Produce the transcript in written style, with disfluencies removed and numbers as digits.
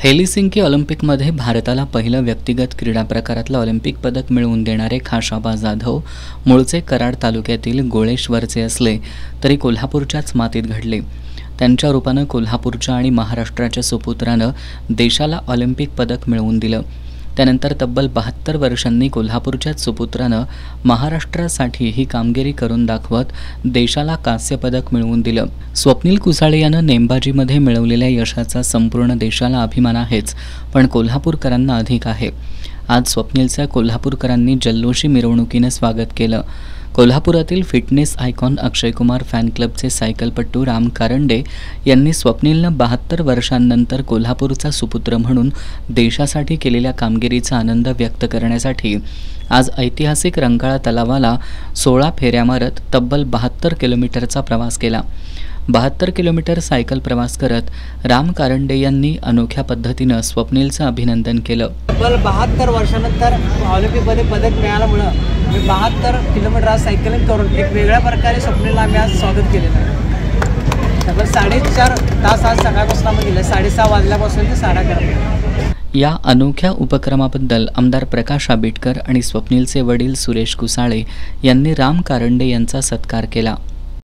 हेलिसिंकी ऑलिम्पिकमध्ये भारताला पहिलं व्यक्तिगत क्रीडा प्रकारातलं ऑलिम्पिक पदक मिळवून देणारे खाशाबा जाधव मूळचे कराड तालुक्यातील गोळेश्वरचे असले तरी कोल्हापूरच्याच मातीत घडले। त्यांच्या रूपानं कोल्हापूरच्या आणि महाराष्ट्राच्या सुपुत्रानं देशाला ऑलिम्पिक पदक मिळवून दिलं। त्यानंतर तब्बल 72 वर्षांनी कोल्हापूरच्याच सुपुत्रानं महाराष्ट्रासाठी ही कामगिरी करून दाखवत देशाला कांस्य पदक मिळवून दिलं। स्वप्नील कुसाळे यानं नेमबाजीमध्ये मिळवलेल्या यशाचा संपूर्ण देशाला अभिमान आहेच, पण कोल्हापूरकरांना अधिक आहे। आज स्वप्नीलचं कोल्हापूरकरांनी जल्लोषी मिरवणुकीनं स्वागत केलं। कोल्हापुरातील fitness icon Akshay Kumar fan क्लबचे सायकलपटू राम कारंडे यांनी स्वप्नीलनं 72 वर्षांनंतर कोल्हापूरचा सुपुत्र म्हणून देशासाठी केलेल्या कामगिरीचा आनंद व्यक्त करण्यासाठी आज ऐतिहासिक रंकाळा तलावाला 16 फेऱ्या मारत तब्बल 72 किलोमीटरचा प्रवास केला। 72 किलोमीटर सायकल प्रवास करत राम कारंडे यांनी अनोख्या पद्धतीनं स्वप्नीलचं अभिनंदन केलं। तब्बल 72 वर्षानंतर ऑलिम्पिकमध्ये पदक मिळाल्यामुळं मी 72 किलोमीटर आज सायकलिंग करून एक वेगळ्या प्रकारे स्वप्नीलला आम्ही आज स्वागत केलेलं आहे। तब्बल 4.5 तास आज सकाळपासून आम्ही गेले, 6:30 वाजल्यापासून ते 11:30। या अनोख्या उपक्रमाबद्दल आमदार प्रकाश आबिटकर आणि स्वप्नीलचे वडील सुरेश कुसाळे यांनी राम कारंडे यांचा सत्कार केला।